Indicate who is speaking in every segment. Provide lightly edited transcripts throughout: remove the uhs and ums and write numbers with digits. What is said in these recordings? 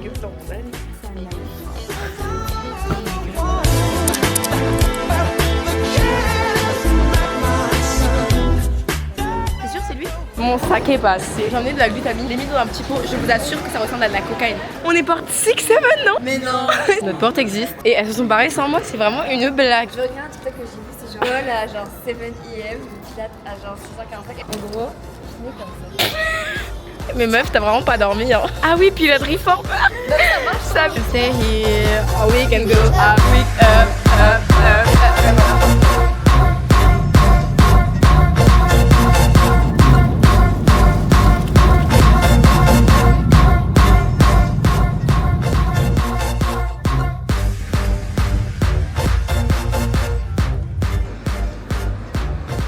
Speaker 1: gueule dans mon âne. C'est sûr, c'est lui? Mon sac est passé. J'en ai de la glutamine, j'ai mis dans un petit pot. Je vous assure que ça ressemble à de la cocaïne. On est porte 6-7 non? Mais non. Notre porte existe et elles se sont barrées sans moi, c'est vraiment une blague.
Speaker 2: Je regarde un TikTok que j'ai vu, c'est genre vol à genre 7 AM, une date à genre 6h45. En gros, je finis comme ça.
Speaker 1: Mais meuf, t'as vraiment pas dormi hein. Ah oui, puis le reformer. Ça stay here, a week and go, a week up.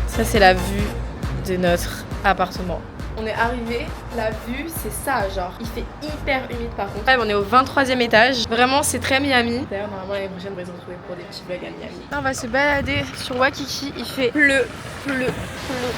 Speaker 1: Ça c'est la vue de notre appartement. On est arrivé, la vue c'est ça genre, il fait hyper humide par contre. Ouais, on est au 23e étage, vraiment c'est très Miami. D'ailleurs normalement l'année prochaine on va se retrouver pour des petits vlogs à Miami. Là, on va se balader sur Waikiki, il fait pleu.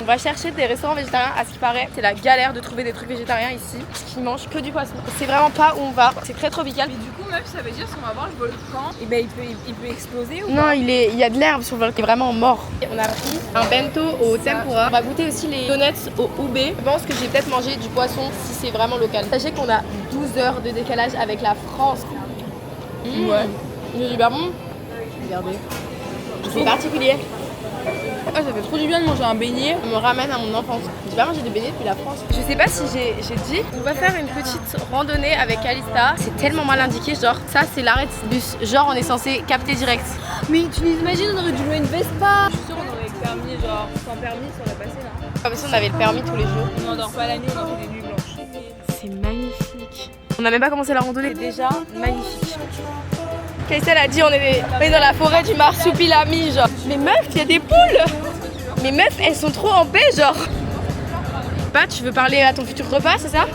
Speaker 1: On va chercher des restaurants végétariens, à ce qui paraît c'est la galère de trouver des trucs végétariens ici, parce qu'ils mangent que du poisson. C'est vraiment pas où on va, c'est très tropical.
Speaker 3: Mais du coup meuf, ça veut dire qu'on va voir le volcan, et ben il peut exploser ou
Speaker 1: Non,
Speaker 3: pas?
Speaker 1: il y a de l'herbe sur le volcan, il est vraiment mort. On a pris un bento au tempura, on va goûter aussi les donuts au ube. Je pense que j'ai peut-être mangé du poisson si c'est vraiment local. Sachez qu'on a 12 heures de décalage avec la France.
Speaker 3: Ouais.
Speaker 1: C'est super bon. Regardez. C'est particulier.
Speaker 3: Ah, ça fait trop du bien de manger un beignet.
Speaker 1: On me ramène à mon enfance. J'ai pas mangé de beignets depuis la France. Je sais pas si j'ai dit. On va faire une petite randonnée avec Calista. C'est tellement mal indiqué, genre ça c'est l'arrêt de bus. Genre on est censé capter direct.
Speaker 3: Mais tu n'imagines, on aurait dû louer une Vespa. Je suis sûre on aurait permis, genre sans permis, ça aurait passé là.
Speaker 1: Comme si on avait le permis tous les jours.
Speaker 3: On n'endort pas la nuit, on en fait des nuits blanches.
Speaker 1: C'est magnifique. On n'a même pas commencé la randonnée. C'est déjà magnifique. Calista elle a dit on est dans la forêt du marsupilami genre. Mais meuf, il y a des poules. Mais meuf, elles sont trop en paix genre. Pas, tu veux parler à ton futur repas, c'est ça?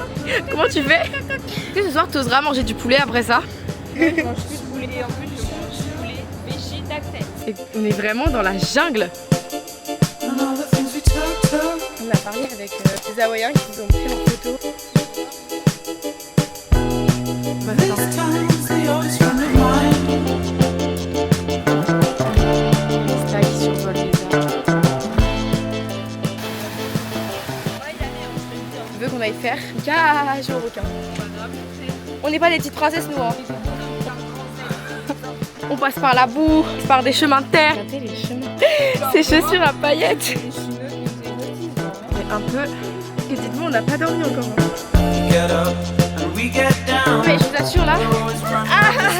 Speaker 1: Comment tu fais? Est-ce que ce soir t'oseras manger du poulet après ça?
Speaker 3: Je mange plus de poulet et en plus je mange du poulet végétateur.
Speaker 1: On est vraiment dans la jungle. On a parlé avec des Hawaïens qui nous ont pris en photo. Qui survole les arbres. Tu veux qu'on aille faire cage au requin? On n'est pas des petites princesses nous hein. On passe par la boue, par des chemins de terre. Regardez les chemins. Ces chaussures à paillettes. Mais un peu. Et dites-moi, on n'a pas dormi encore. Mais je vous assure là,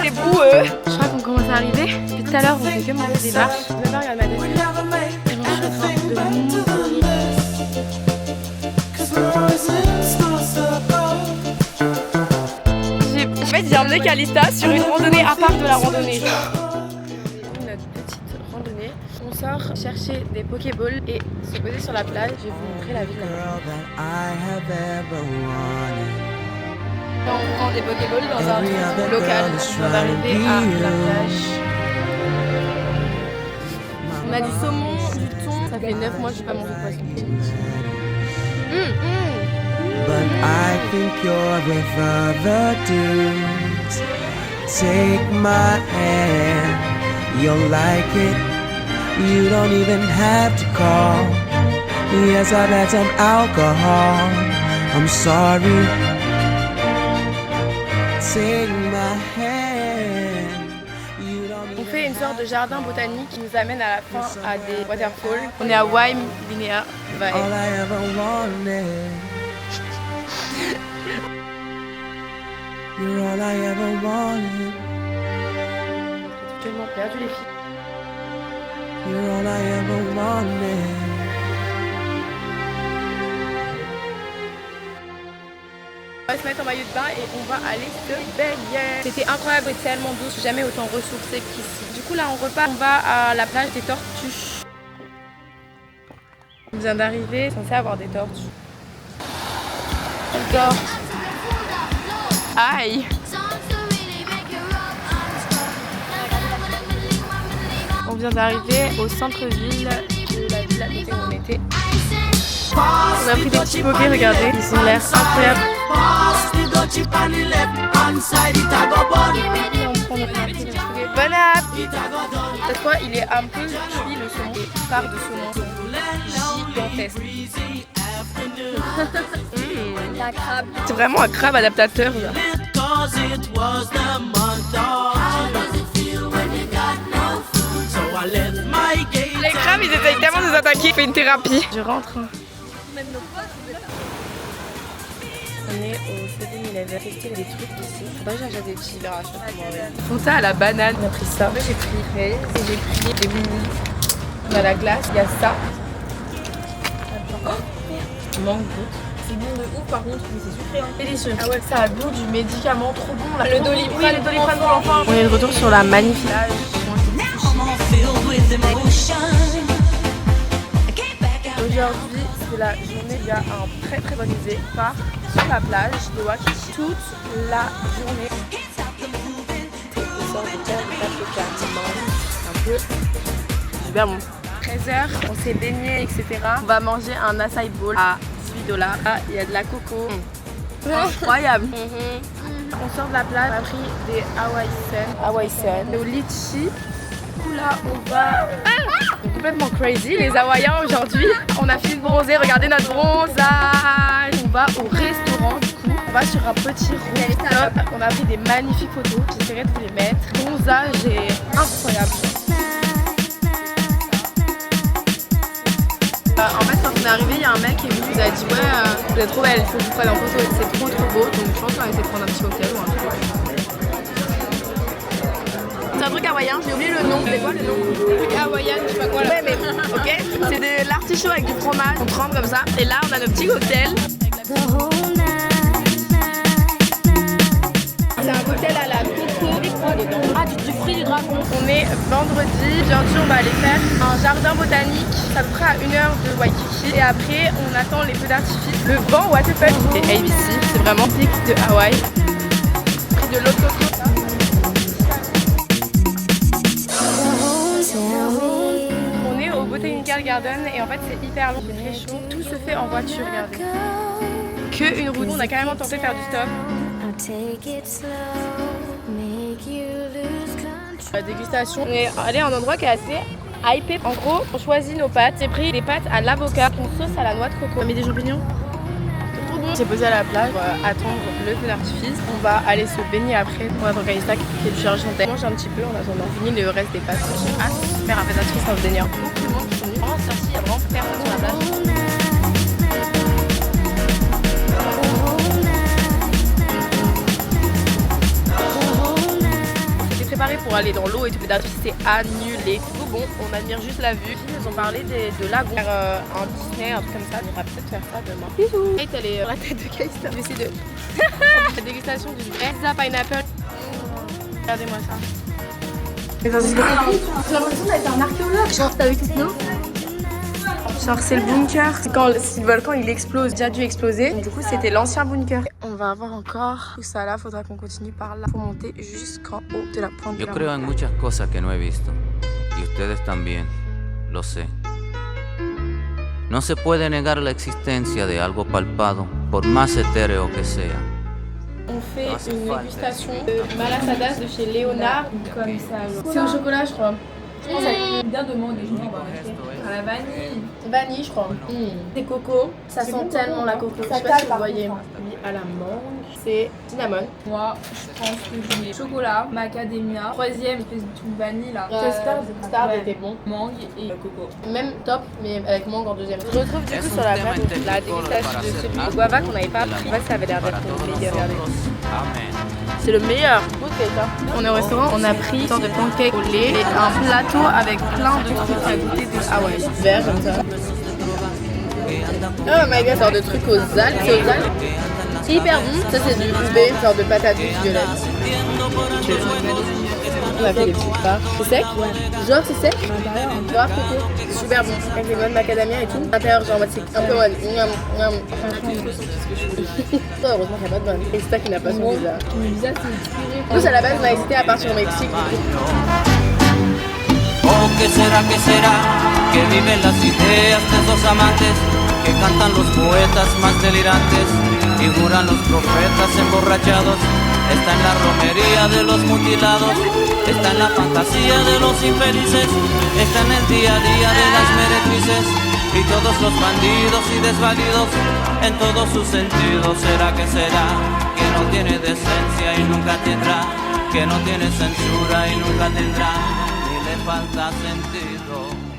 Speaker 1: c'est boueux. Je crois qu'on commence à arriver. Depuis tout à l'heure, on fait que monter des marches. Là-bas, regarde ma tête. Et j'en suis en train de mourir. En fait, j'ai emmené Calista sur une randonnée à part de la randonnée. Notre petite randonnée, on sort chercher des Pokéballs et se poser sur la plage. Je vais vous montrer la ville là-bas. On prend des Pokéballs dans un truc local. On va arriver à la plage. On a du saumon, du thon. Ça fait 9 mois que je n'ai pas mangé de poisson.
Speaker 4: But I think you're with other dudes. Take my hand, you'll like it. You don't even have to call. Yes, I've had some alcohol. I'm sorry. Take my hand. You don't
Speaker 1: On fait une sorte de jardin botanique qui nous amène à la fin à des waterfalls. On est à Waime, Linéa.
Speaker 4: all I ever wanted. You're all I ever wanted.
Speaker 1: J'ai tellement perdu les filles.
Speaker 4: You're all I ever wanted.
Speaker 1: On va se mettre en maillot de bain et on va aller se baigner. C'était incroyable et tellement doux, je suis jamais autant ressourcée qu'ici. Du coup là on repart, on va à la plage des tortues. On vient d'arriver, censé avoir des tortues. J'adore. Aïe. On vient d'arriver au centre-ville de la ville à côté où on était. On a pris des petits bokeh, regardez, ils ont l'air incroyables.
Speaker 4: touch it on the left hand side, it a go bun.
Speaker 1: Bon app. Cette fois, il est un peu cuit le saumon. Et part de saumon gigantesque.
Speaker 2: La crabe.
Speaker 1: C'est vraiment un crabe adaptateur. Là.
Speaker 4: Cause it was the month of so I left my gate.
Speaker 1: Les crabes, ils essayent tellement de nous attaquer. Je fais une thérapie. Je rentre. On est au 7-Eleven. Tester des trucs ici. Bah, j'ai acheté des petits verres à chaque fois. Fanta à la banane. On a pris ça. Moi, j'ai pris Ray et j'ai pris des mini. On a la glace. Il y a ça. Mangue goutte.
Speaker 3: C'est bon de ouf par contre, mais c'est sucré hein.
Speaker 1: Délicieux. Ah ouais, ça a le goût du médicament trop bon là.
Speaker 3: Le Doliprane.
Speaker 1: Oui, le Doliprane pour l'enfant. On est de retour sur la magnifique plage. Aujourd'hui, c'est la journée. Il y a un très bon musée part sur la plage de Waikiki toute la journée. On sort de terre, de un peu super bon. 13h, on s'est baigné, etc. On va manger un acai bowl à $18. Ah, il y a de la coco. Incroyable. On sort de la plage, on a pris des Hawaï-sen, au litchi. Là, on va complètement crazy, les Hawaïens aujourd'hui. On a fini de bronzer, regardez notre bronzage. On va au restaurant du coup. On va sur un petit rooftop. On a pris des magnifiques photos. J'essaierai de vous les mettre. Le bronzage est incroyable. En fait, quand on est arrivé, il y a un mec qui nous a dit ouais, vous êtes trop belle, il faut que vous preniez en photo, c'est trop beau. Donc je pense qu'on va essayer de prendre un petit cocktail ou un truc. C'est un truc hawaïen, j'ai oublié le nom. C'est quoi le nom? Truc hawaïen, je sais pas quoi là. Ouais, mais ok. C'est de l'artichaut avec du fromage. On trempe comme ça. Et là, on a nos petits cocktails. C'est un cocktail à la coco. Ah, du fruit du dragon. On est vendredi. Bientôt, on va aller faire un jardin botanique. Ça prend à 1 heure de Waikiki. Et après, on attend les feux d'artifice. Le vent, what the fuck. Et ABC, c'est vraiment typique de Hawaï. Pris de l'eau de coco. On est au Botanical Garden et en fait c'est hyper long, c'est très chaud. Tout se fait en voiture, regardez. Que une route. On a carrément tenté de faire du stop. La dégustation. On est allé à un endroit qui est assez hypé. En gros, on choisit nos pâtes. J'ai pris des pâtes à l'avocat, une sauce à la noix de coco. On a mis des champignons. C'est trop bon. J'ai posé à la plage pour attendre le feu d'artifice. On va aller se baigner après. On attend Kalista qui fait du chargement. On mange un petit peu en attendant. On finit le reste des pâtes. J'ai hâte de faire un feu d'artifice en Vénéa. Beaucoup de monde qui sont venus. Vraiment sorti, il y a vraiment personne sur la plage. Préparé pour aller dans l'eau et tout, mais d'artifice c'est annulé. Du coup, bon, on admire juste la vue. Ils nous ont parlé de lagons, faire un Disney, un truc comme ça. On va peut-être faire ça demain. Bisous. Kate, elle est la tête de Kalista. Je vais essayer de. La dégustation du Elsa Pineapple. Regardez-moi ça. J'ai l'impression d'être un archéologue. Genre, t'as vu tout ça? Genre, c'est le bunker. C'est quand si le volcan il explose, déjà dû exploser. Donc, du coup, c'était l'ancien bunker. On va avoir encore tout ça là. Faudra qu'on continue par là pour monter jusqu'en haut de la pointe.
Speaker 5: Yo creo en muchas cosas que no he visto. Y ustedes también. Lo sé. No se puede negar la existencia de algo palpado, por más etéreo que sea.
Speaker 1: On fait une dégustation de malasadas de chez Léonard. Comme ça. C'est au chocolat, je crois. Je pense qu'elle
Speaker 3: Bien de mangue, je vais en acheter. À la vanille.
Speaker 1: vanille, je crois. C'est coco. Ça sent tellement la coco. Je sais pas si vous voyez. Oui, à la mangue. C'est cinnamon.
Speaker 3: Moi, je pense que je mets chocolat, macadamia, troisième espèce de truc vanille là.
Speaker 1: Stard était bon.
Speaker 3: Mangue et coco.
Speaker 1: Même top, mais avec mangue en deuxième. Je retrouve du coup sur la plage la dégustation de celui de guava qu'on n'avait pas pris. Ouais, ça avait l'air d'être le meilleur. Regardez. C'est le meilleur. On est au restaurant, on a pris une sorte de pancake au lait et un plateau avec plein de trucs à goûter de Hawaï. Vert comme ça. Oh my god, sorte de trucs aux algues. C'est aux algues. C'est hyper bon. Ça c'est du ube, sorte de patate douce violette. On a fait des petites parts. C'est sec? Genre c'est sec? Grave coco. Super bon. Avec les noix de macadamia et tout. L'intérieur genre c'est un peu mode. Heureusement qu'il n'y a pas de bonne. Et c'est ça qui n'a pas son visa.
Speaker 3: Le visa c'est expiré.
Speaker 1: Nous à la base on a hésité à partir au Mexique.
Speaker 5: Oh, que será que viven las ideas de esos amantes que cantan los poetas más delirantes juran los profetas emborrachados. Está en la romería de los mutilados, está en la fantasía de los infelices, está en el día a día de las meretrices y todos los bandidos y desvalidos en todos sus sentidos. ¿Será que será? Que no tiene decencia y nunca tendrá, que no tiene censura y nunca tendrá, ni le falta sentido.